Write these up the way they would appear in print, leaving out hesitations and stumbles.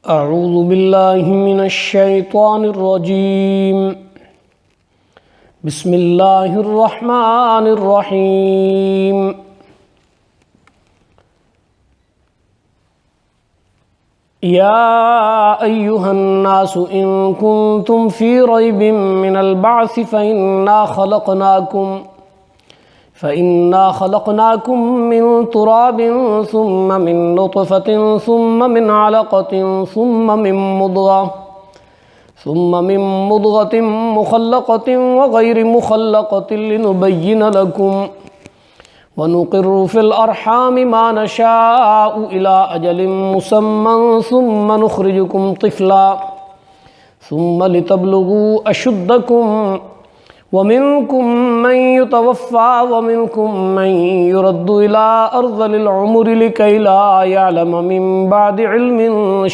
اعوذ باللہ من الشیطان الرجیم بسم اللہ الرحمن الرحیم یا ایہا الناس ان کنتم فی ریب من البعث فإنا خلقناكم من تراب ثم من نطفة ثم من علقة ثم من مضغة مخلقة وغير مخلقة لنبين لكم ونقر في الأرحام ما نشاء إلى أجل مسمى ثم نخرجكم طفلا ثم لتبلغوا أشدكم ومنكم من يتوفى ومنكم من يرد إلى أرذل العمر لكي لا يعلم من بعد علم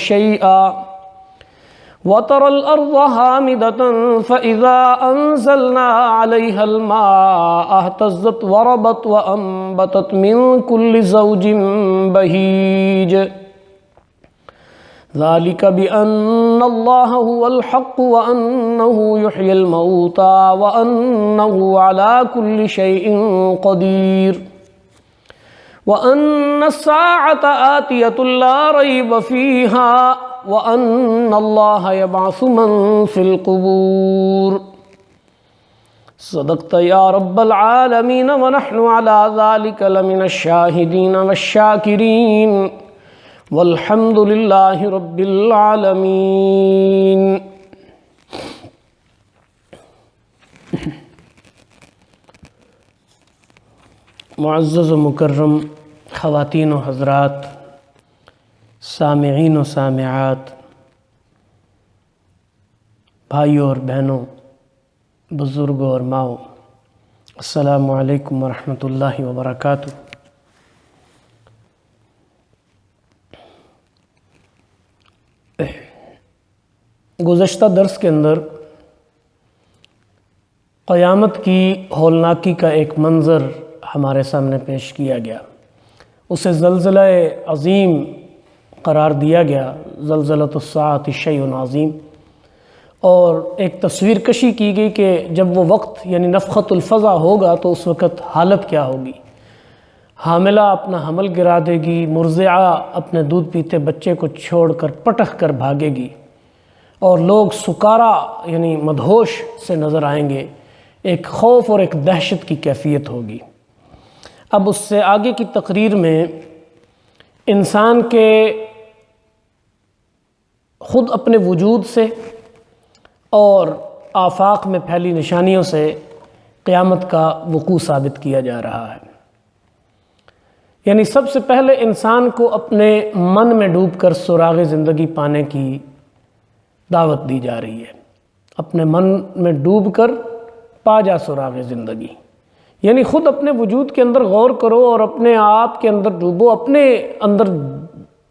شيئا وترى الأرض هامدة فإذا أنزلنا عليها الماء اهتزت وربت وأنبتت من كل زوج بهيج ذلك بأن الله هو الحق وأنه يحيي الموتى وأنه على كل شيء قدير وأن الساعة آتية لا ريب فيها وأن الله يبعث من في القبور صدقت يا رب العالمين ونحن على ذلك لمن الشاهدين والشاكرين والحمد للہ رب العالمین۔ معزز و مکرم خواتین و حضرات، سامعین و سامعات، بھائیوں اور بہنوں، بزرگوں اور ماؤں، السلام علیکم ورحمۃ اللہ وبرکاتہ۔ گزشتہ درس کے اندر قیامت کی ہولناکی کا ایک منظر ہمارے سامنے پیش کیا گیا، اسے زلزلہ عظیم قرار دیا گیا، زلزلۃ الساعۃ شیء عظیم، اور ایک تصویر کشی کی گئی کہ جب وہ وقت یعنی نفخۃ الفزع ہوگا تو اس وقت حالت کیا ہوگی۔ حاملہ اپنا حمل گرا دے گی، مرضعہ اپنے دودھ پیتے بچے کو چھوڑ کر پٹخ کر بھاگے گی، اور لوگ سکارا یعنی مدہوش سے نظر آئیں گے، ایک خوف اور ایک دہشت کی کیفیت ہوگی۔ اب اس سے آگے کی تقریر میں انسان کے خود اپنے وجود سے اور آفاق میں پھیلی نشانیوں سے قیامت کا وقوع ثابت کیا جا رہا ہے۔ یعنی سب سے پہلے انسان کو اپنے من میں ڈوب کر سراغ زندگی پانے کی دعوت دی جا رہی ہے۔ اپنے من میں ڈوب کر پا جا سراغ زندگی، یعنی خود اپنے وجود کے اندر غور کرو اور اپنے آپ کے اندر ڈوبو، اپنے اندر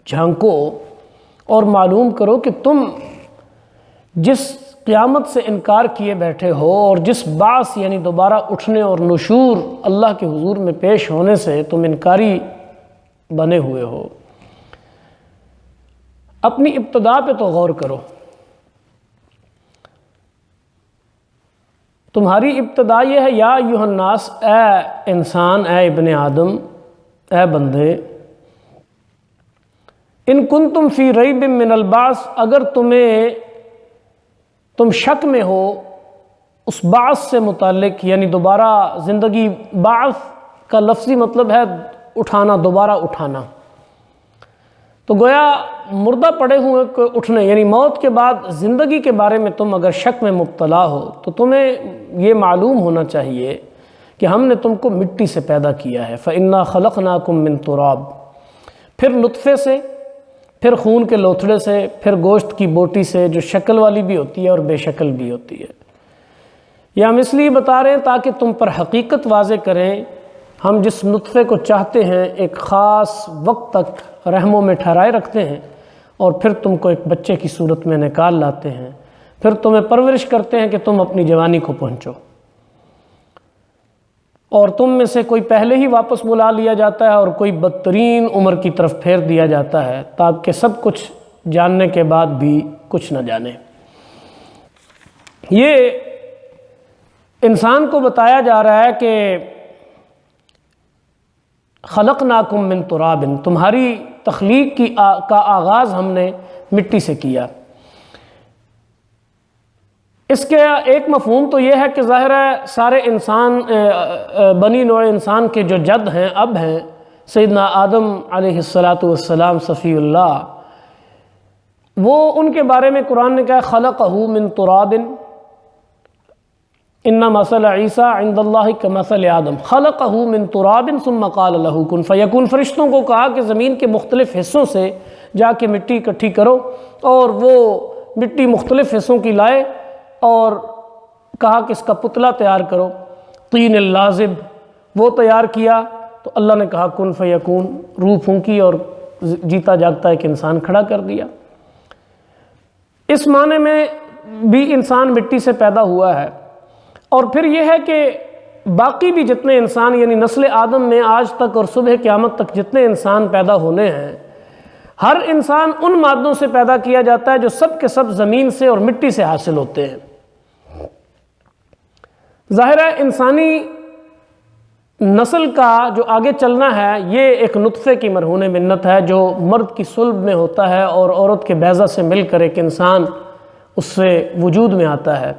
جھانکو اور معلوم کرو کہ تم جس قیامت سے انکار کیے بیٹھے ہو اور جس بعث یعنی دوبارہ اٹھنے اور نشور اللہ کے حضور میں پیش ہونے سے تم انکاری بنے ہوئے ہو، اپنی ابتدا پہ تو غور کرو۔ تمہاری ابتدا یہ ہے، یا ایھا الناس، اے انسان، اے ابن آدم، اے بندے، ان کنتم فی ریب من البعث، اگر تم شک میں ہو اس بعث سے متعلق، یعنی دوبارہ زندگی، بعث کا لفظی مطلب ہے اٹھانا، دوبارہ اٹھانا، تو گویا مردہ پڑے ہوئے کو اٹھنے، یعنی موت کے بعد زندگی کے بارے میں تم اگر شک میں مبتلا ہو تو تمہیں یہ معلوم ہونا چاہیے کہ ہم نے تم کو مٹی سے پیدا کیا ہے۔ فَإِنَّا خَلَقْنَاكُم مِّن تُرَابٍ، پھر نطفے سے، پھر خون کے لوتھڑے سے، پھر گوشت کی بوٹی سے، جو شکل والی بھی ہوتی ہے اور بے شکل بھی ہوتی ہے۔ یہ ہم اس لیے بتا رہے ہیں تاکہ تم پر حقیقت واضح کریں۔ ہم جس نطفے کو چاہتے ہیں ایک خاص وقت تک رحموں میں ٹھہرائے رکھتے ہیں، اور پھر تم کو ایک بچے کی صورت میں نکال لاتے ہیں، پھر تمہیں پرورش کرتے ہیں کہ تم اپنی جوانی کو پہنچو۔ اور تم میں سے کوئی پہلے ہی واپس بلا لیا جاتا ہے اور کوئی بدترین عمر کی طرف پھیر دیا جاتا ہے، تاکہ سب کچھ جاننے کے بعد بھی کچھ نہ جانے۔ یہ انسان کو بتایا جا رہا ہے کہ خلقناکم من تراب، تمہاری تخلیق کا آغاز ہم نے مٹی سے کیا۔ اس کے ایک مفہوم تو یہ ہے کہ ظاہر ہے سارے انسان بنی نوع انسان کے جو جد ہیں، اب ہیں، سیدنا آدم علیہ السلام صفی اللہ، وہ ان کے بارے میں قرآن نے کہا خلقہ من تراب ان مثل عیسیٰ عند اللہ کمثل آدم خلقہ من تراب ثم قال له کن فیکون۔ فرشتوں کو کہا کہ زمین کے مختلف حصوں سے جا کے مٹی اکٹھی کرو، اور وہ مٹی مختلف حصوں کی لائے اور کہا کہ اس کا پتلا تیار کرو، طین اللازب، وہ تیار کیا تو اللہ نے کہا کن فیکون، روح پھونکی اور جیتا جاگتا ایک انسان کھڑا کر دیا۔ اس معنی میں بھی انسان مٹی سے پیدا ہوا ہے۔ اور پھر یہ ہے کہ باقی بھی جتنے انسان، یعنی نسل آدم میں آج تک اور صبح قیامت تک جتنے انسان پیدا ہونے ہیں، ہر انسان ان مادوں سے پیدا کیا جاتا ہے جو سب کے سب زمین سے اور مٹی سے حاصل ہوتے ہیں۔ ظاہر ہے انسانی نسل کا جو آگے چلنا ہے یہ ایک نطفے کی مرہون منت ہے جو مرد کی صلب میں ہوتا ہے اور عورت کے بیضہ سے مل کر ایک انسان اس سے وجود میں آتا ہے۔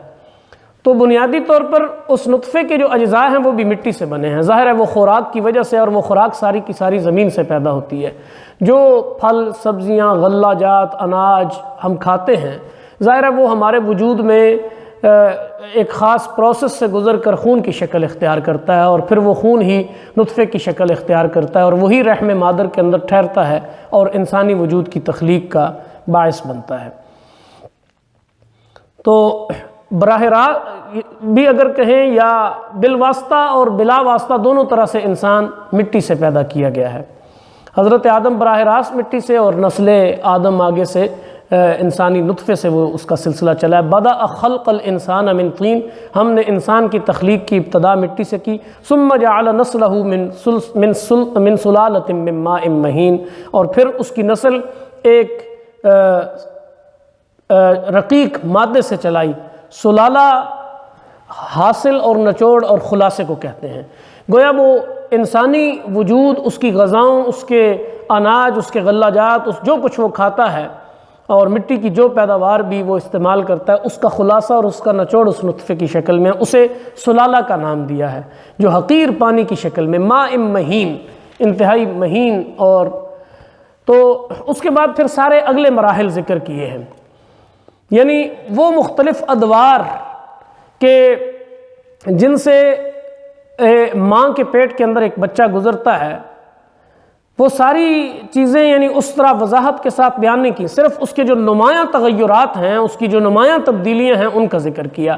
تو بنیادی طور پر اس نطفے کے جو اجزاء ہیں وہ بھی مٹی سے بنے ہیں۔ ظاہر ہے وہ خوراک کی وجہ سے، اور وہ خوراک ساری کی ساری زمین سے پیدا ہوتی ہے۔ جو پھل، سبزیاں، غلہ جات، اناج ہم کھاتے ہیں، ظاہر ہے وہ ہمارے وجود میں ایک خاص پروسیس سے گزر کر خون کی شکل اختیار کرتا ہے، اور پھر وہ خون ہی نطفے کی شکل اختیار کرتا ہے، اور وہی رحم مادر کے اندر ٹھہرتا ہے اور انسانی وجود کی تخلیق کا باعث بنتا ہے۔ تو براہ راست بھی اگر کہیں یا بالواسطہ اور بلا واسطہ دونوں طرح سے انسان مٹی سے پیدا کیا گیا ہے۔ حضرت آدم براہ راست مٹی سے، اور نسل آدم آگے سے انسانی نطفے سے وہ اس کا سلسلہ چلا ہے۔ بدأ خلق الانسان من طین، ہم نے انسان کی تخلیق کی ابتدا مٹی سے کی۔ ثم جعل نسلہ من سلالۃ من ماء مہین، اور پھر اس کی نسل ایک رقیق مادے سے چلائی۔ سلالہ حاصل اور نچوڑ اور خلاصے کو کہتے ہیں۔ گویا وہ انسانی وجود، اس کی غذاؤں، اس کے اناج، اس کے غلہ جات، جو کچھ وہ کھاتا ہے اور مٹی کی جو پیداوار بھی وہ استعمال کرتا ہے، اس کا خلاصہ اور اس کا نچوڑ اس نطفے کی شکل میں، اسے سلالہ کا نام دیا ہے، جو حقیر پانی کی شکل میں، ماء مہین، انتہائی مہین۔ اور تو اس کے بعد پھر سارے اگلے مراحل ذکر کیے ہیں، یعنی وہ مختلف ادوار کہ جن سے ماں کے پیٹ کے اندر ایک بچہ گزرتا ہے، وہ ساری چیزیں یعنی اس طرح وضاحت کے ساتھ بیان نہیں کی، صرف اس کے جو نمایاں تغیرات ہیں، اس کی جو نمایاں تبدیلیاں ہیں، ان کا ذکر کیا۔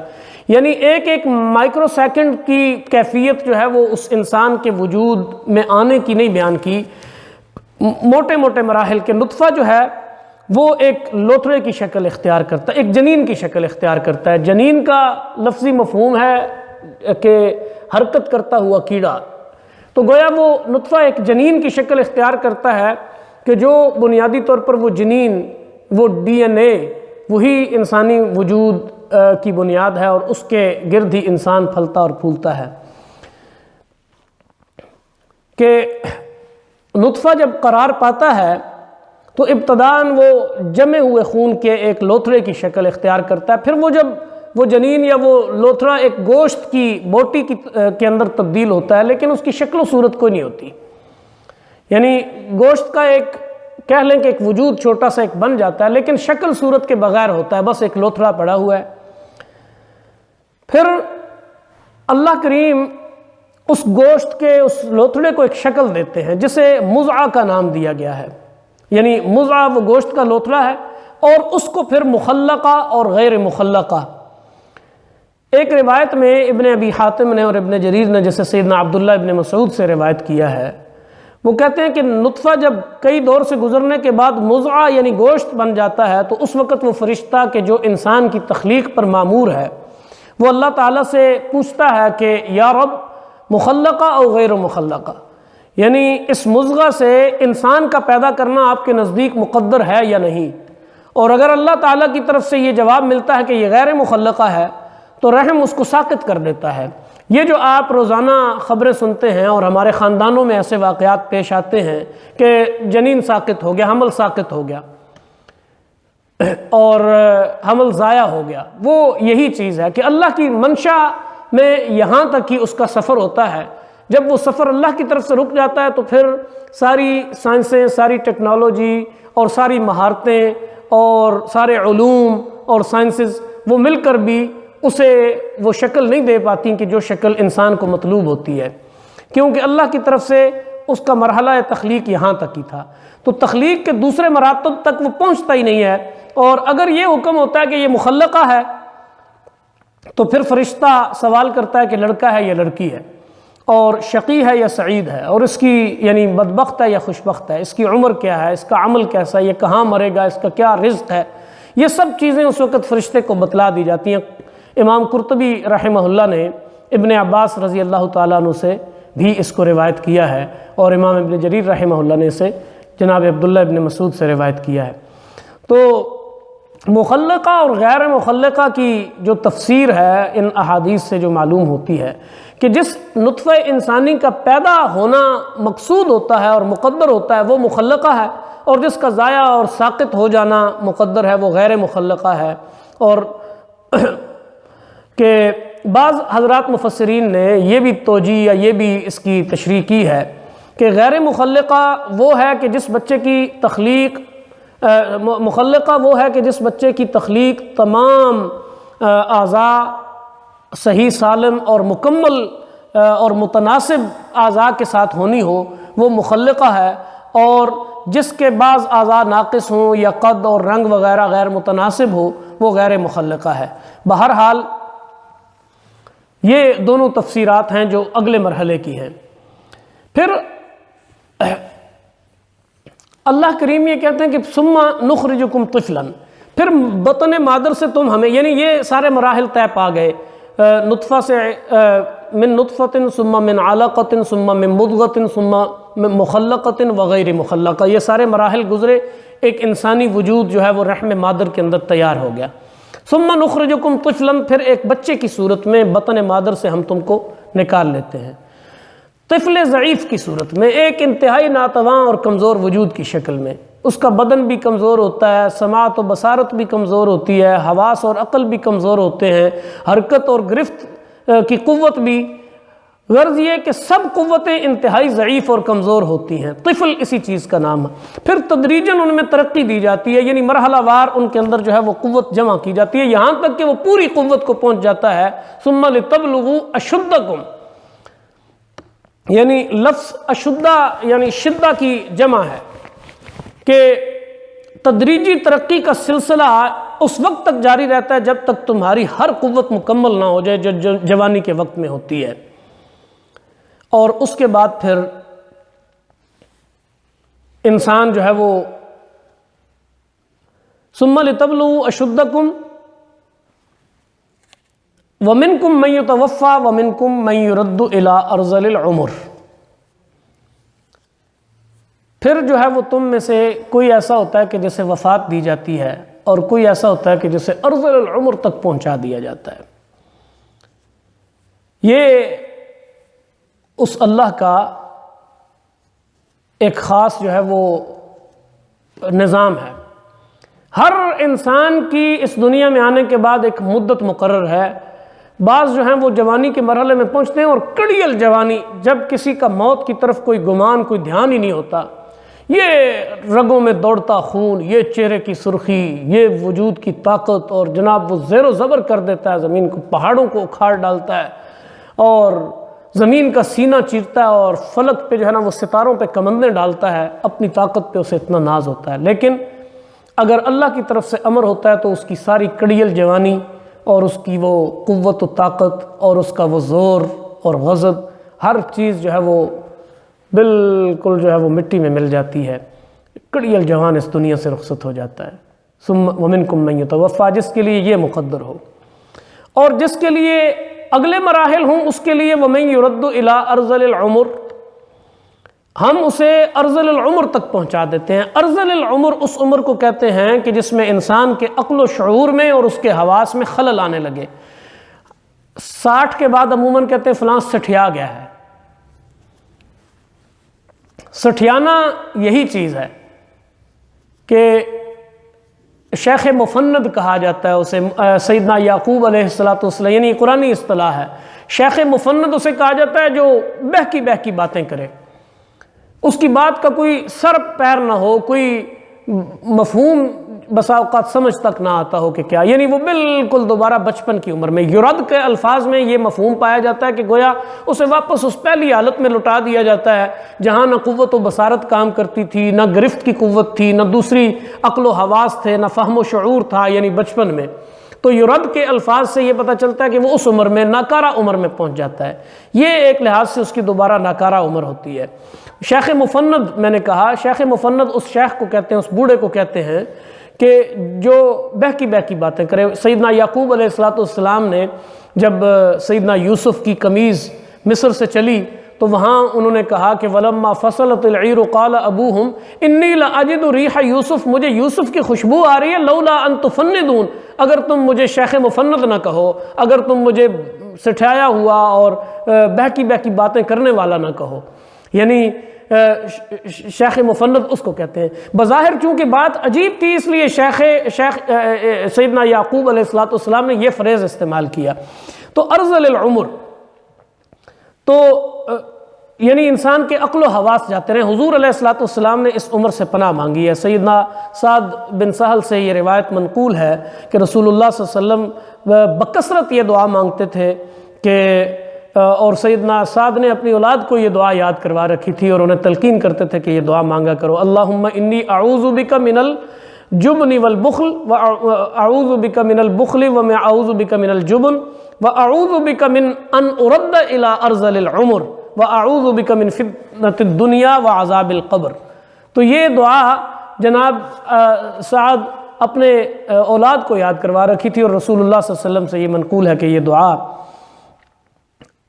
یعنی ایک ایک مائکرو سیکنڈ کی کیفیت جو ہے وہ اس انسان کے وجود میں آنے کی نہیں بیان کی، موٹے موٹے مراحل کے۔ نطفہ جو ہے وہ ایک لوتھڑے کی شکل اختیار کرتا ہے، ایک جنین کی شکل اختیار کرتا ہے۔ جنین کا لفظی مفہوم ہے کہ حرکت کرتا ہوا کیڑا، تو گویا وہ نطفہ ایک جنین کی شکل اختیار کرتا ہے کہ جو بنیادی طور پر وہ جنین، وہ ڈی این اے، وہی انسانی وجود کی بنیاد ہے، اور اس کے گرد ہی انسان پھلتا اور پھولتا ہے۔ کہ نطفہ جب قرار پاتا ہے تو ابتداً وہ جمے ہوئے خون کے ایک لوتھڑے کی شکل اختیار کرتا ہے، پھر وہ جب وہ جنین یا وہ لوتھڑا ایک گوشت کی بوٹی کے اندر تبدیل ہوتا ہے، لیکن اس کی شکل و صورت کوئی نہیں ہوتی، یعنی گوشت کا ایک کہہ لیں کہ ایک وجود چھوٹا سا ایک بن جاتا ہے، لیکن شکل صورت کے بغیر ہوتا ہے، بس ایک لوتھڑا پڑا ہوا ہے۔ پھر اللہ کریم اس گوشت کے اس لوتھڑے کو ایک شکل دیتے ہیں جسے مضغہ کا نام دیا گیا ہے، یعنی مضغہ وہ گوشت کا لوتھڑا ہے، اور اس کو پھر مخلقہ اور غیر مخلقہ۔ ایک روایت میں ابن ابی حاتم نے اور ابن جریر نے، جیسے سیدنا عبداللہ ابن مسعود سے روایت کیا ہے، وہ کہتے ہیں کہ نطفہ جب کئی دور سے گزرنے کے بعد مضغہ یعنی گوشت بن جاتا ہے، تو اس وقت وہ فرشتہ کہ جو انسان کی تخلیق پر مامور ہے، وہ اللہ تعالیٰ سے پوچھتا ہے کہ یا رب مخلقہ اور غیر مخلقہ، یعنی اس مضغہ سے انسان کا پیدا کرنا آپ کے نزدیک مقدر ہے یا نہیں؟ اور اگر اللہ تعالیٰ کی طرف سے یہ جواب ملتا ہے کہ یہ غیر مخلقہ ہے تو رحم اس کو ساقط کر دیتا ہے۔ یہ جو آپ روزانہ خبریں سنتے ہیں اور ہمارے خاندانوں میں ایسے واقعات پیش آتے ہیں کہ جنین ساقط ہو گیا، حمل ساقط ہو گیا اور حمل ضائع ہو گیا، وہ یہی چیز ہے کہ اللہ کی منشا میں یہاں تک ہی اس کا سفر ہوتا ہے۔ جب وہ سفر اللہ کی طرف سے رک جاتا ہے تو پھر ساری سائنسیں، ساری ٹیکنالوجی اور ساری مہارتیں اور سارے علوم اور سائنسز وہ مل کر بھی اسے وہ شکل نہیں دے پاتی کہ جو شکل انسان کو مطلوب ہوتی ہے، کیونکہ اللہ کی طرف سے اس کا مرحلہ تخلیق یہاں تک ہی تھا۔ تو تخلیق کے دوسرے مراتب تک وہ پہنچتا ہی نہیں ہے، اور اگر یہ حکم ہوتا ہے کہ یہ مخلقہ ہے تو پھر فرشتہ سوال کرتا ہے کہ لڑکا ہے یا لڑکی ہے، اور شقی ہے یا سعید ہے، اور اس کی یعنی بدبخت ہے یا خوشبخت ہے، اس کی عمر کیا ہے، اس کا عمل کیسا ہے، یہ کہاں مرے گا، اس کا کیا رزق ہے، یہ سب چیزیں اس وقت فرشتے کو بتلا دی جاتی ہیں۔ امام قرطبی رحمہ اللہ نے ابن عباس رضی اللہ تعالیٰ عنہ سے بھی اس کو روایت کیا ہے، اور امام ابن جریر رحمہ اللہ نے اسے جناب عبداللہ ابن مسعود سے روایت کیا ہے۔ تو مخلقہ اور غیر مخلقہ کی جو تفسیر ہے ان احادیث سے جو معلوم ہوتی ہے کہ جس نطفہ انسانی کا پیدا ہونا مقصود ہوتا ہے اور مقدر ہوتا ہے وہ مخلقہ ہے، اور جس کا ضائع اور ساقط ہو جانا مقدر ہے وہ غیر مخلقہ ہے۔ اور کہ بعض حضرات مفسرین نے یہ بھی توجیہ یا یہ بھی اس کی تشریح کی ہے کہ غیر مخلقہ وہ ہے کہ جس بچے کی تخلیق مخلقہ وہ ہے کہ جس بچے کی تخلیق تمام اعضاء صحیح سالم اور مکمل اور متناسب اعضاء کے ساتھ ہونی ہو، وہ مخلقہ ہے، اور جس کے بعض اعضاء ناقص ہوں یا قد اور رنگ وغیرہ غیر متناسب ہو وہ غیر مخلقہ ہے۔ بہرحال یہ دونوں تفسیرات ہیں جو اگلے مرحلے کی ہیں۔ پھر اللہ کریم یہ کہتے ہیں کہ ثم نخرجکم طفلا، پھر بطن مادر سے تم ہمیں، یعنی یہ سارے مراحل طے پا گئے، نطفہ سے من نطفۃ ثم من علقۃ ثم من مضغۃ ثم من مخلقۃ وغیر مخلقہ، یہ سارے مراحل گزرے، ایک انسانی وجود جو ہے وہ رحم مادر کے اندر تیار ہو گیا۔ ثم نخرجکم طفلا، پھر ایک بچے کی صورت میں بطن مادر سے ہم تم کو نکال لیتے ہیں، طفل ضعیف کی صورت میں، ایک انتہائی ناتواں اور کمزور وجود کی شکل میں۔ اس کا بدن بھی کمزور ہوتا ہے، سماعت و بصارت بھی کمزور ہوتی ہے، حواس اور عقل بھی کمزور ہوتے ہیں، حرکت اور گرفت کی قوت بھی، غرض یہ کہ سب قوتیں انتہائی ضعیف اور کمزور ہوتی ہیں۔ طفل اسی چیز کا نام ہے۔ پھر تدریجاً ان میں ترقی دی جاتی ہے، یعنی مرحلہ وار ان کے اندر جو ہے وہ قوت جمع کی جاتی ہے، یہاں تک کہ وہ پوری قوت کو پہنچ جاتا ہے۔ ثم لتبلغوا اشدکم، یعنی لفظ اشدہ یعنی شدہ کی جمع ہے کہ تدریجی ترقی کا سلسلہ اس وقت تک جاری رہتا ہے جب تک تمہاری ہر قوت مکمل نہ ہو جائے جو جوانی کے وقت میں ہوتی ہے، اور اس کے بعد پھر انسان جو ہے وہ ثم لتبلغوا اشدکم ومنکم من یتوفی ومنکم من یرد الی ارذل العمر، پھر جو ہے وہ تم میں سے کوئی ایسا ہوتا ہے کہ جسے وفات دی جاتی ہے، اور کوئی ایسا ہوتا ہے کہ جسے ارذل العمر تک پہنچا دیا جاتا ہے۔ یہ اس اللہ کا ایک خاص جو ہے وہ نظام ہے۔ ہر انسان کی اس دنیا میں آنے کے بعد ایک مدت مقرر ہے۔ بعض جو ہیں وہ جوانی کے مرحلے میں پہنچتے ہیں، اور کڑیل جوانی، جب کسی کا موت کی طرف کوئی گمان، کوئی دھیان ہی نہیں ہوتا، یہ رگوں میں دوڑتا خون، یہ چہرے کی سرخی، یہ وجود کی طاقت، اور جناب وہ زیر و زبر کر دیتا ہے زمین کو، پہاڑوں کو اکھاڑ ڈالتا ہے، اور زمین کا سینہ چیرتا ہے، اور فلک پہ جو ہے نا وہ ستاروں پہ کمندیں ڈالتا ہے، اپنی طاقت پہ اسے اتنا ناز ہوتا ہے۔ لیکن اگر اللہ کی طرف سے امر ہوتا ہے تو اس کی ساری کڑیل جوانی اور اس کی وہ قوت و طاقت اور اس کا وہ زور اور غضب، ہر چیز جو ہے وہ بالکل جو ہے وہ مٹی میں مل جاتی ہے، کڑیل جوان اس دنیا سے رخصت ہو جاتا ہے۔ ثم ومنکم من یتوفی، جس کے لیے یہ مقدر ہو، اور جس کے لیے اگلے مراحل ہوں اس کے لیے ومن یرد الی ارذل العمر، ہم اسے ارذل العمر تک پہنچا دیتے ہیں۔ ارذل العمر اس عمر کو کہتے ہیں کہ جس میں انسان کے عقل و شعور میں اور اس کے حواس میں خلل آنے لگے۔ 60 کے بعد عموماً کہتے ہیں فلاں سٹھیا گیا ہے۔ سٹھیانا یہی چیز ہے کہ شیخ مفند کہا جاتا ہے اسے، سیدنا یعقوب علیہ السلام، یعنی قرآنی اصطلاح ہے۔ شیخ مفند اسے کہا جاتا ہے جو بہکی بہکی باتیں کرے، اس کی بات کا کوئی سر پیر نہ ہو، کوئی مفہوم بسا اوقات سمجھ تک نہ آتا ہو کہ کیا، یعنی وہ بالکل دوبارہ بچپن کی عمر میں۔ یرد کے الفاظ میں یہ مفہوم پایا جاتا ہے کہ گویا اسے واپس اس پہلی حالت میں لٹا دیا جاتا ہے جہاں نہ قوت و بصارت کام کرتی تھی، نہ گرفت کی قوت تھی، نہ دوسری عقل و حواس تھے، نہ فہم و شعور تھا، یعنی بچپن میں۔ تو یرد کے الفاظ سے یہ پتہ چلتا ہے کہ وہ اس عمر میں ناکارہ عمر میں پہنچ جاتا ہے۔ یہ ایک لحاظ سے اس کی دوبارہ ناکارہ عمر ہوتی ہے۔ شیخ مفند، میں نے کہا شیخ مفند اس شیخ کو کہتے ہیں، اس بوڑھے کو کہتے ہیں کہ جو بہکی بہکی باتیں کرے۔ سیدنا یعقوب علیہ السلام نے جب سیدنا یوسف کی قمیض مصر سے چلی تو وہاں انہوں نے کہا کہ وَلَمَّا فَصَلَتِ الْعِيرُ قَالَ أَبُوهُمْ إِنِّي لَأَجِدُ رِيحَ يُوسُف، مجھے یوسف کی خوشبو آ رہی ہے، لَوْلَا أَن تُفَنِّدُونَ، اگر تم مجھے شیخ مفند نہ کہو، اگر تم مجھے سٹھایا ہوا اور بہکی بہکی باتیں کرنے والا نہ کہو۔ یعنی شیخ مفند اس کو کہتے ہیں۔ بظاہر چونکہ بات عجیب تھی اس لیے شیخ سیدنا یعقوب علیہ السلام نے یہ فریز استعمال کیا۔ تو ارذل العمر تو یعنی انسان کے عقل و حواس جاتے رہے۔ حضور علیہ السلام نے اس عمر سے پناہ مانگی ہے۔ سیدنا سعد بن سہل سے یہ روایت منقول ہے کہ رسول اللہ صلی اللہ علیہ وسلم بکثرت یہ دعا مانگتے تھے کہ، اور سیدنا سعد نے اپنی اولاد کو یہ دعا یاد کروا رکھی تھی اور انہیں تلقین کرتے تھے کہ یہ دعا مانگا کرو، اللہم انی اعوذ بک من الجبن والبخل واعوذ بک من البخل واعوذ بک من الجبن واعوذ بک من ان ارد الى ارذل العمر واعوذ بک من فتنۃ الدنیا وعذاب القبر۔ تو یہ دعا جناب سعد اپنے اولاد کو یاد کروا رکھی تھی اور رسول اللہ صلی اللہ علیہ وسلم سے یہ منقول ہے کہ یہ دعا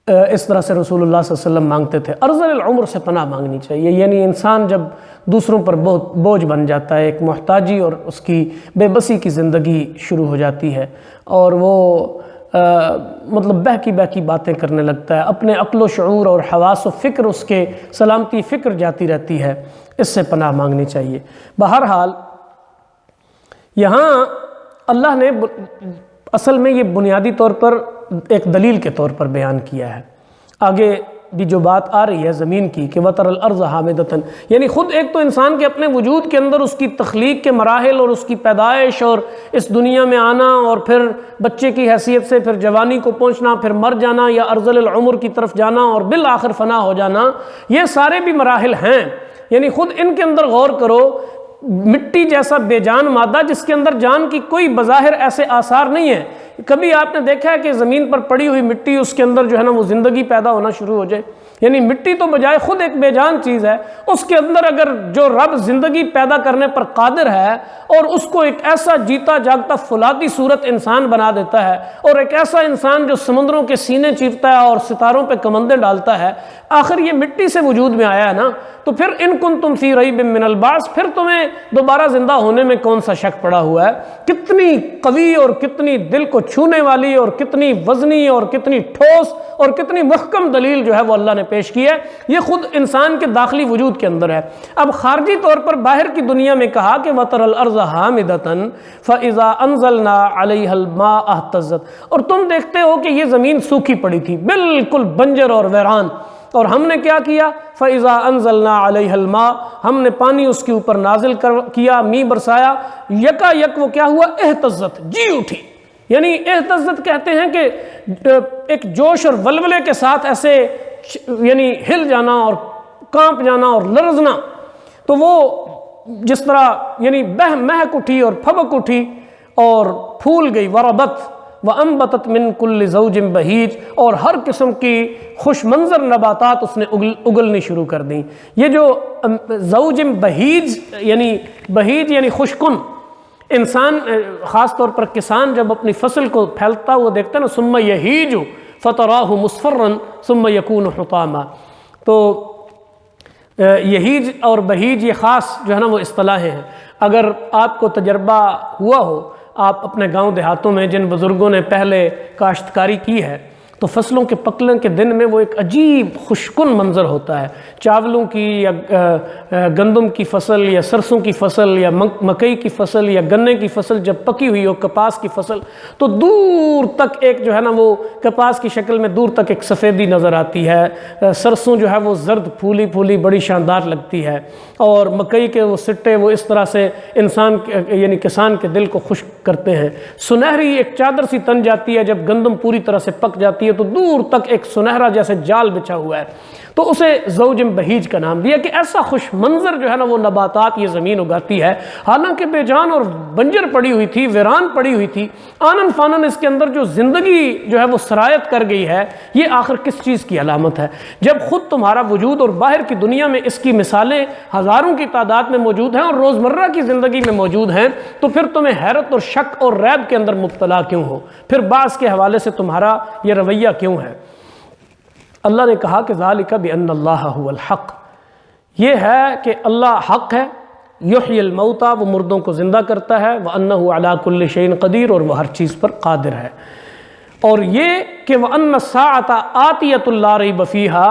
اس طرح سے رسول اللہ صلی اللہ علیہ وسلم مانگتے تھے۔ ارذل العمر سے پناہ مانگنی چاہیے، یعنی انسان جب دوسروں پر بہت بوجھ بن جاتا ہے، ایک محتاجی اور اس کی بے بسی کی زندگی شروع ہو جاتی ہے اور وہ مطلب بہکی بہکی باتیں کرنے لگتا ہے، اپنے عقل و شعور اور حواس و فکر اس کے سلامتی فکر جاتی رہتی ہے، اس سے پناہ مانگنی چاہیے۔ بہرحال یہاں اللہ نے اصل میں یہ بنیادی طور پر ایک دلیل کے طور پر بیان کیا ہے۔ آگے بھی جو بات آ رہی ہے زمین کی کہ وَتَرَى الْأَرْضَ حَامِدَةً، یعنی خود ایک تو انسان کے اپنے وجود کے اندر اس کی تخلیق کے مراحل اور اس کی پیدائش اور اس دنیا میں آنا اور پھر بچے کی حیثیت سے پھر جوانی کو پہنچنا، پھر مر جانا یا ارذل العمر کی طرف جانا اور بالآخر فنا ہو جانا، یہ سارے بھی مراحل ہیں۔ یعنی خود ان کے اندر غور کرو، مٹی جیسا بے جان مادہ جس کے اندر جان کی کوئی بظاہر ایسے آثار نہیں ہے، کبھی آپ نے دیکھا ہے کہ زمین پر پڑی ہوئی مٹی اس کے اندر جو ہے نا وہ زندگی پیدا ہونا شروع ہو جائے؟ یعنی مٹی تو بجائے خود ایک بے جان چیز ہے، اس کے اندر اگر جو رب زندگی پیدا کرنے پر قادر ہے اور اس کو ایک ایسا جیتا جاگتا فولادی صورت انسان بنا دیتا ہے اور ایک ایسا انسان جو سمندروں کے سینے چیرتا ہے اور ستاروں پہ کمندیں ڈالتا ہے، آخر یہ مٹی سے وجود میں آیا ہے نا، تو پھر ان کنتم فی ریب من البعث، پھر تمہیں دوبارہ زندہ ہونے میں کون سا شک پڑا ہوا ہے؟ کتنی قوی اور کتنی دل کو چھونے والی اور کتنی وزنی اور کتنی ٹھوس اور کتنی محکم دلیل جو ہے وہ اللہ نے پیش کی ہے، یہ خود انسان کے داخلی وجود کے اندر ہے۔ اب خارجی طور پر باہر کی دنیا میں کہا کہ وَتَرَى الْأَرْضَ حَامِدَةً فَإِذَا أَنزَلْنَا عَلَيْهَا الْمَاءَ اهْتَزَّتْ، اور تم دیکھتے ہو کہ یہ زمین سوکھی پڑی تھی، بالکل بنجر اور ویران، اور ہم نے کیا کیا؟ فَإِذَا أَنزَلْنَا عَلَيْهَا الْمَاءَ، ہم نے پانی اس کے اوپر نازل کیا، می برسایا، یکا یک وہ کیا ہوا؟ اہتزت، جی اٹھی۔ یعنی اہتزت کہتے ہیں کہ ایک جوش اور ولولے کے ساتھ ایسے یعنی ہل جانا اور کانپ جانا اور لرزنا، تو وہ جس طرح یعنی مہک اٹھی اور پھبک اٹھی اور پھول گئی، وربت وَأَنبَتَتْ مِن كُلِّ زَوْجٍ بَهِيجٍ، اور ہر قسم کی خوش منظر نباتات اس نے اگلنی شروع کر دیں۔ یہ جو زوج بہیج یعنی بہیج یعنی خوشکن، انسان خاص طور پر کسان جب اپنی فصل کو پھیلتا ہوا دیکھتا ہے نا، ثُمَّ يَهِيجُ فَتَرَاهُ مُصْفَرًّا ثُمَّ يَكُونُ حُطَامًا، تو یہیج اور بہیج یہ خاص جو ہے نا وہ اصطلاحیں ہیں۔ اگر آپ کو تجربہ ہوا ہو، آپ اپنے گاؤں دیہاتوں میں جن بزرگوں نے پہلے کاشتکاری کی ہے، تو فصلوں کے پکنے کے دن میں وہ ایک عجیب خوشکن منظر ہوتا ہے۔ چاولوں کی یا گندم کی فصل یا سرسوں کی فصل یا مکئی کی فصل یا گنے کی فصل جب پکی ہوئی ہو، کپاس کی فصل، تو دور تک ایک جو ہے نا وہ کپاس کی شکل میں دور تک ایک سفیدی نظر آتی ہے۔ سرسوں جو ہے وہ زرد پھولی پھولی بڑی شاندار لگتی ہے، اور مکئی کے وہ سٹے وہ اس طرح سے انسان یعنی کسان کے دل کو خشک کرتے ہیں۔ سنہری ایک چادر سی تن جاتی ہے جب گندم پوری طرح سے پک جاتی ہے، تو دور تک ایک سنہرا جیسے جال بچھا ہوا ہے، تو اسے زوج بہیج کا نام دیا کہ ایسا خوش منظر جو ہے نا وہ نباتات یہ زمین اگاتی ہے، حالانکہ بے جان اور بنجر پڑی ہوئی تھی، ویران پڑی ہوئی تھی، آنن فانن اس کے اندر جو زندگی جو ہے وہ سرایت کر گئی ہے، یہ آخر کس چیز کی علامت ہے؟ جب خود تمہارا وجود اور باہر کی دنیا میں اس کی مثالیں ہزاروں کی تعداد میں موجود ہیں اور روزمرہ کی زندگی میں موجود ہیں، تو پھر تمہیں حیرت اور شک اور ریب کے اندر مبتلا کیوں ہو؟ پھر بعض کے حوالے سے تمہارا یہ رویہ کیوں ہے؟ اللہ نے کہا کہ ذالک بأن اللہ هو الحق، یہ ہے کہ اللہ حق ہے، یحیی الموتى، وہ مردوں کو زندہ کرتا ہے، وانہ علی کل شیء قدیر، اور وہ ہر چیز پر قادر ہے، اور یہ کہ وان الساعۃ آتیۃ لا ریب فیہا،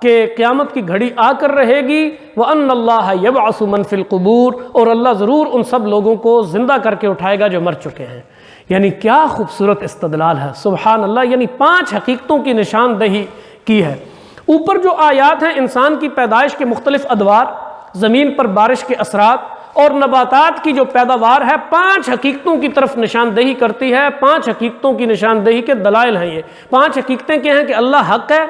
کہ قیامت کی گھڑی آ کر رہے گی، وان اللہ یبعث من فی القبور، اور اللہ ضرور ان سب لوگوں کو زندہ کر کے اٹھائے گا جو مر چکے ہیں۔ یعنی کیا خوبصورت استدلال ہے، سبحان اللہ، یعنی 5 حقیقتوں کی نشاندہی کی ہے۔ اوپر جو آیات ہیں انسان کی پیدائش کے مختلف ادوار، زمین پر بارش کے اثرات اور نباتات کی جو پیداوار ہے، 5 حقیقتوں کی طرف نشاندہی کرتی ہے۔ 5 حقیقتوں کی نشاندہی کے دلائل ہیں یہ 5 حقیقتیں کیا ہیں؟ کہ اللہ حق ہے،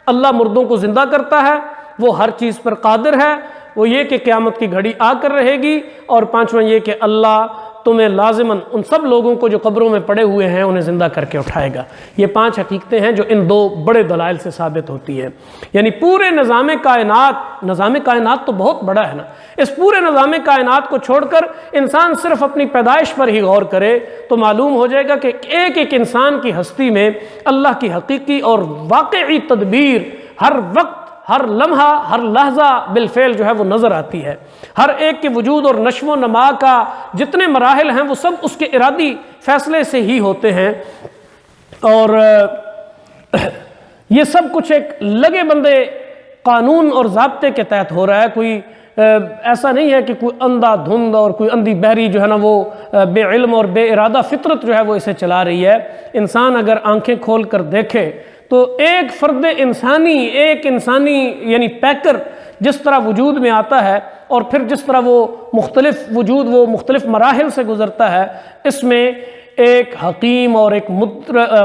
اللہ مردوں کو زندہ کرتا ہے، وہ ہر چیز پر قادر ہے، وہ یہ کہ قیامت کی گھڑی آ کر رہے گی، اور 5واں یہ کہ اللہ تمہیں لازماً ان سب لوگوں کو جو قبروں میں پڑے ہوئے ہیں انہیں زندہ کر کے اٹھائے گا۔ یہ 5 حقیقتیں ہیں جو ان 2 بڑے دلائل سے ثابت ہوتی ہیں۔ یعنی پورے نظام کائنات تو بہت بڑا ہے نا، اس پورے نظام کائنات کو چھوڑ کر انسان صرف اپنی پیدائش پر ہی غور کرے تو معلوم ہو جائے گا کہ ایک ایک انسان کی ہستی میں اللہ کی حقیقی اور واقعی تدبیر ہر وقت، ہر لمحہ، ہر لحظہ بالفعل جو ہے وہ نظر آتی ہے۔ ہر ایک کے وجود اور نشو و نما کا جتنے مراحل ہیں وہ سب اس کے ارادی فیصلے سے ہی ہوتے ہیں، اور یہ سب کچھ ایک لگے بندے قانون اور ضابطے کے تحت ہو رہا ہے۔ کوئی ایسا نہیں ہے کہ کوئی اندھا دھند اور کوئی اندھی بہری جو ہے نا وہ بے علم اور بے ارادہ فطرت جو ہے وہ اسے چلا رہی ہے۔ انسان اگر آنکھیں کھول کر دیکھے تو ایک فرد انسانی، ایک انسانی یعنی پیکر جس طرح وجود میں آتا ہے، اور پھر جس طرح وہ مختلف مراحل سے گزرتا ہے، اس میں ایک حکیم اور ایک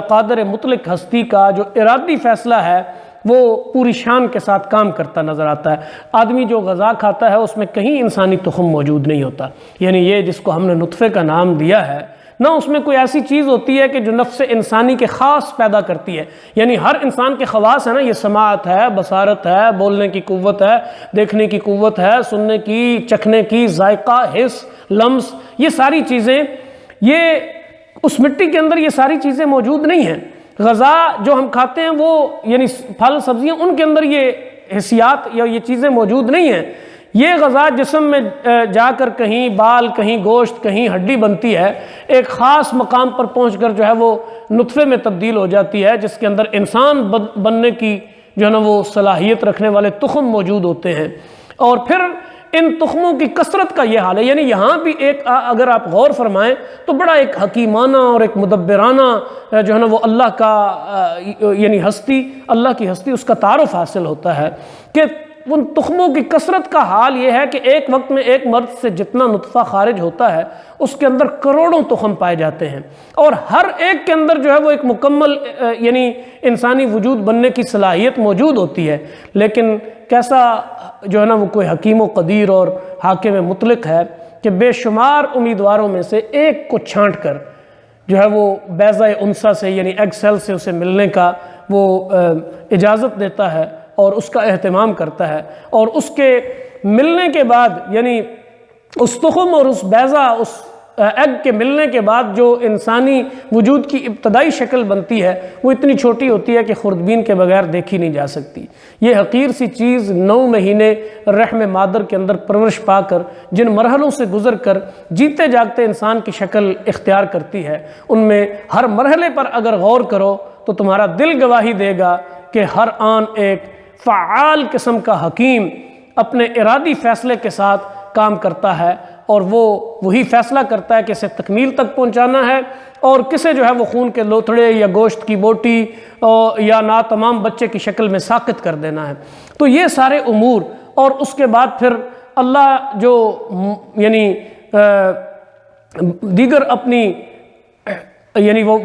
قادر مطلق ہستی کا جو ارادی فیصلہ ہے وہ پوری شان کے ساتھ کام کرتا نظر آتا ہے۔ آدمی جو غذا کھاتا ہے اس میں کہیں انسانی تخم موجود نہیں ہوتا، یعنی یہ جس کو ہم نے نطفے کا نام دیا ہے، نہ اس میں کوئی ایسی چیز ہوتی ہے کہ جو نفس انسانی کے خاص پیدا کرتی ہے۔ یعنی ہر انسان کے خواص ہے نا، یہ سماعت ہے، بصارت ہے، بولنے کی قوت ہے، دیکھنے کی قوت ہے، سننے کی، چکھنے کی، ذائقہ، حس، لمس، یہ ساری چیزیں، یہ اس مٹی کے اندر یہ ساری چیزیں موجود نہیں ہیں۔ غذا جو ہم کھاتے ہیں وہ یعنی پھل سبزیاں، ان کے اندر یہ حسیات یا یہ چیزیں موجود نہیں ہیں۔ یہ غذا جسم میں جا کر کہیں بال، کہیں گوشت، کہیں ہڈی بنتی ہے، ایک خاص مقام پر پہنچ کر جو ہے وہ نطفے میں تبدیل ہو جاتی ہے، جس کے اندر انسان بننے کی جو ہے نا وہ صلاحیت رکھنے والے تخم موجود ہوتے ہیں، اور پھر ان تخموں کی کثرت کا یہ حال ہے۔ یعنی یہاں بھی ایک اگر آپ غور فرمائیں تو بڑا ایک حکیمانہ اور ایک مدبرانہ جو ہے نا وہ اللہ کا یعنی ہستی، اللہ کی ہستی، اس کا تعارف حاصل ہوتا ہے کہ ان تخموں کی کثرت کا حال یہ ہے کہ ایک وقت میں ایک مرد سے جتنا نطفہ خارج ہوتا ہے اس کے اندر کروڑوں تخم پائے جاتے ہیں، اور ہر ایک کے اندر جو ہے وہ ایک مکمل یعنی انسانی وجود بننے کی صلاحیت موجود ہوتی ہے۔ لیکن کیسا جو ہے نا وہ کوئی حکیم و قدیر اور حاکم مطلق ہے کہ بے شمار امیدواروں میں سے ایک کو چھانٹ کر جو ہے وہ بیضہ انثیٰ سے یعنی ایگ سیل سے اسے ملنے کا وہ اجازت دیتا ہے اور اس کا اہتمام کرتا ہے، اور اس کے ملنے کے بعد یعنی اس تخم اور اس بیضہ، اس ایگ کے ملنے کے بعد جو انسانی وجود کی ابتدائی شکل بنتی ہے وہ اتنی چھوٹی ہوتی ہے کہ خوردبین کے بغیر دیکھی نہیں جا سکتی۔ یہ حقیر سی چیز 9 مہینے رحم مادر کے اندر پرورش پا کر جن مرحلوں سے گزر کر جیتے جاگتے انسان کی شکل اختیار کرتی ہے، ان میں ہر مرحلے پر اگر غور کرو تو تمہارا دل گواہی دے گا کہ ہر آن ایک فعال قسم کا حکیم اپنے ارادی فیصلے کے ساتھ کام کرتا ہے، اور وہ وہی فیصلہ کرتا ہے کہ اسے تکمیل تک پہنچانا ہے اور کسے جو ہے وہ خون کے لوتھڑے یا گوشت کی بوٹی یا ناتمام بچے کی شکل میں ساقط کر دینا ہے۔ تو یہ سارے امور، اور اس کے بعد پھر اللہ جو یعنی دیگر اپنی یعنی وہ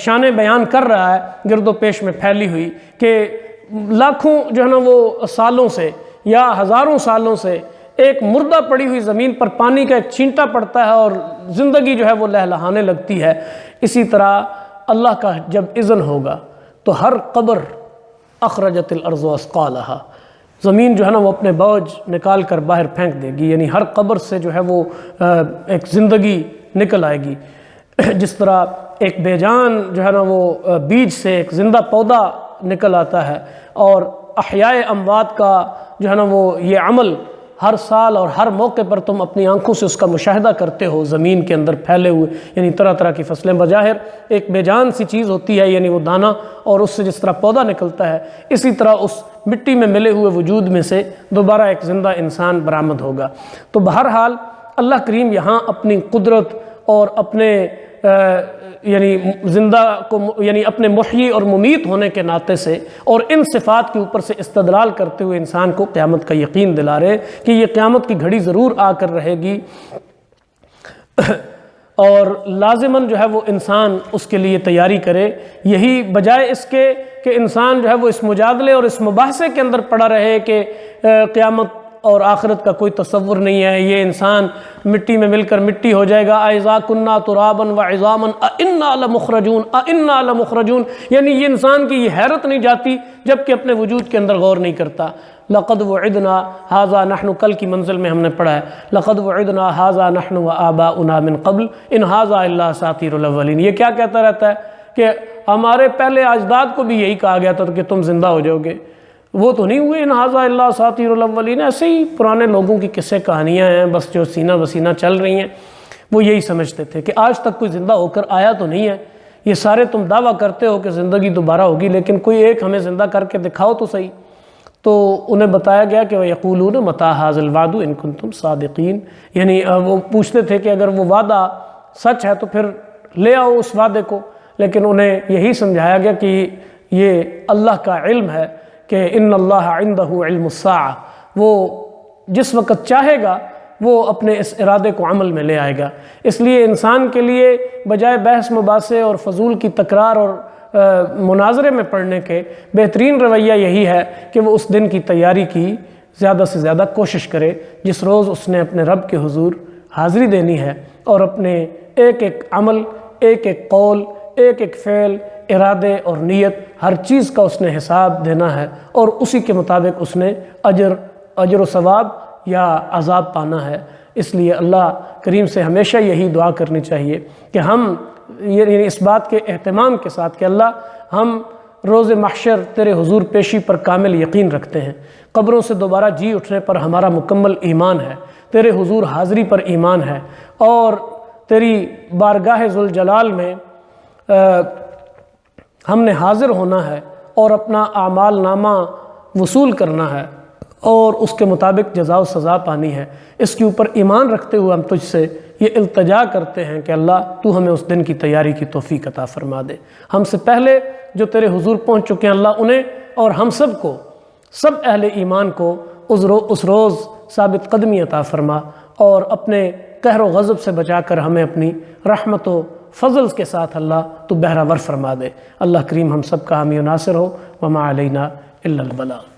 شان بیان کر رہا ہے گرد و پیش میں پھیلی ہوئی کہ لاکھوں جو ہے نا وہ سالوں سے یا ہزاروں سالوں سے ایک مردہ پڑی ہوئی زمین پر پانی کا ایک چھینٹا پڑتا ہے اور زندگی جو ہے وہ لہلہانے لگتی ہے، اسی طرح اللہ کا جب اذن ہوگا تو ہر قبر اخرجت الارض اثقالہا، زمین جو ہے نا وہ اپنے بوجھ نکال کر باہر پھینک دے گی، یعنی ہر قبر سے جو ہے وہ ایک زندگی نکل آئے گی۔ جس طرح ایک بے جان جو ہے نا وہ بیج سے ایک زندہ پودا نکل آتا ہے، اور احیاء اموات کا جو ہے نا وہ یہ عمل ہر سال اور ہر موقع پر تم اپنی آنکھوں سے اس کا مشاہدہ کرتے ہو، زمین کے اندر پھیلے ہوئے یعنی طرح طرح کی فصلیں، بظاہر ایک بے جان سی چیز ہوتی ہے یعنی وہ دانہ، اور اس سے جس طرح پودا نکلتا ہے اسی طرح اس مٹی میں ملے ہوئے وجود میں سے دوبارہ ایک زندہ انسان برآمد ہوگا۔ تو بہرحال اللہ کریم یہاں اپنی قدرت اور اپنے یعنی زندہ کو یعنی اپنے محیی اور ممیت ہونے کے ناطے سے اور ان صفات کے اوپر سے استدلال کرتے ہوئے انسان کو قیامت کا یقین دلا رہے کہ یہ قیامت کی گھڑی ضرور آ کر رہے گی، اور لازماً جو ہے وہ انسان اس کے لیے تیاری کرے، یہی بجائے اس کے کہ انسان جو ہے وہ اس مجادلے اور اس مباحثے کے اندر پڑا رہے کہ قیامت اور آخرت کا کوئی تصور نہیں ہے، یہ انسان مٹی میں مل کر مٹی ہو جائے گا، اذا کنا ترابا وعظاما انا لمخرجون انا لمخرجون، یعنی یہ انسان کی یہ حیرت نہیں جاتی جب کہ اپنے وجود کے اندر غور نہیں کرتا۔ لقد وعدنا ھذا نحن، کل کی منزل میں ہم نے پڑھا ہے لقد وعدنا ھذا نحن وآباؤنا من قبل ان ھذا الا اساطیر الاولین، یہ کیا کہتا رہتا ہے کہ ہمارے پہلے اجداد کو بھی یہی کہا گیا تھا کہ تم زندہ ہو جاؤ گے، وہ تو نہیں ہوئے، ان ھذا الا اساطیر الاولین، ایسے ہی پرانے لوگوں کی قصے کہانیاں ہیں بس جو سینہ بسینہ چل رہی ہیں۔ وہ یہی سمجھتے تھے کہ آج تک کوئی زندہ ہو کر آیا تو نہیں ہے، یہ سارے تم دعویٰ کرتے ہو کہ زندگی دوبارہ ہوگی لیکن کوئی ایک ہمیں زندہ کر کے دکھاؤ تو صحیح۔ تو انہیں بتایا گیا کہ وَيَقُولُونَ مَتَىٰ هَٰذَا الْوَعْدُ إِن كُنتُمْ صَادِقِينَ، یعنی وہ پوچھتے تھے کہ اگر وہ وعدہ سچ ہے تو پھر لے آؤ اس وعدے کو، لیکن انہیں یہی سمجھایا گیا کہ یہ اللہ کا علم ہے کہ ان اللہ عندہ علم الساعہ، وہ جس وقت چاہے گا وہ اپنے اس ارادے کو عمل میں لے آئے گا۔ اس لیے انسان کے لیے بجائے بحث مباحثے اور فضول کی تکرار اور مناظرے میں پڑھنے کے بہترین رویہ یہی ہے کہ وہ اس دن کی تیاری کی زیادہ سے زیادہ کوشش کرے جس روز اس نے اپنے رب کے حضور حاضری دینی ہے، اور اپنے ایک ایک عمل، ایک ایک قول، ایک ایک فعل، ارادے اور نیت، ہر چیز کا اس نے حساب دینا ہے، اور اسی کے مطابق اس نے اجر و ثواب یا عذاب پانا ہے۔ اس لیے اللہ کریم سے ہمیشہ یہی دعا کرنی چاہیے کہ ہم یعنی اس بات کے اہتمام کے ساتھ کہ اللہ ہم روز محشر تیرے حضور پیشی پر کامل یقین رکھتے ہیں، قبروں سے دوبارہ جی اٹھنے پر ہمارا مکمل ایمان ہے، تیرے حضور حاضری پر ایمان ہے، اور تیری بارگاہ ذوالجلال میں ہم نے حاضر ہونا ہے اور اپنا اعمال نامہ وصول کرنا ہے اور اس کے مطابق جزا و سزا پانی ہے۔ اس کے اوپر ایمان رکھتے ہوئے ہم تجھ سے یہ التجا کرتے ہیں کہ اللہ تو ہمیں اس دن کی تیاری کی توفیق عطا فرما دے۔ ہم سے پہلے جو تیرے حضور پہنچ چکے ہیں اللہ انہیں اور ہم سب کو، سب اہل ایمان کو اس روز ثابت قدمی عطا فرما، اور اپنے قہر و غضب سے بچا کر ہمیں اپنی رحمت و فضل کے ساتھ اللہ تو بہرہ ور فرما دے۔ اللہ کریم ہم سب کا حامی و ناصر ہو، وما علینا الا البلاغ۔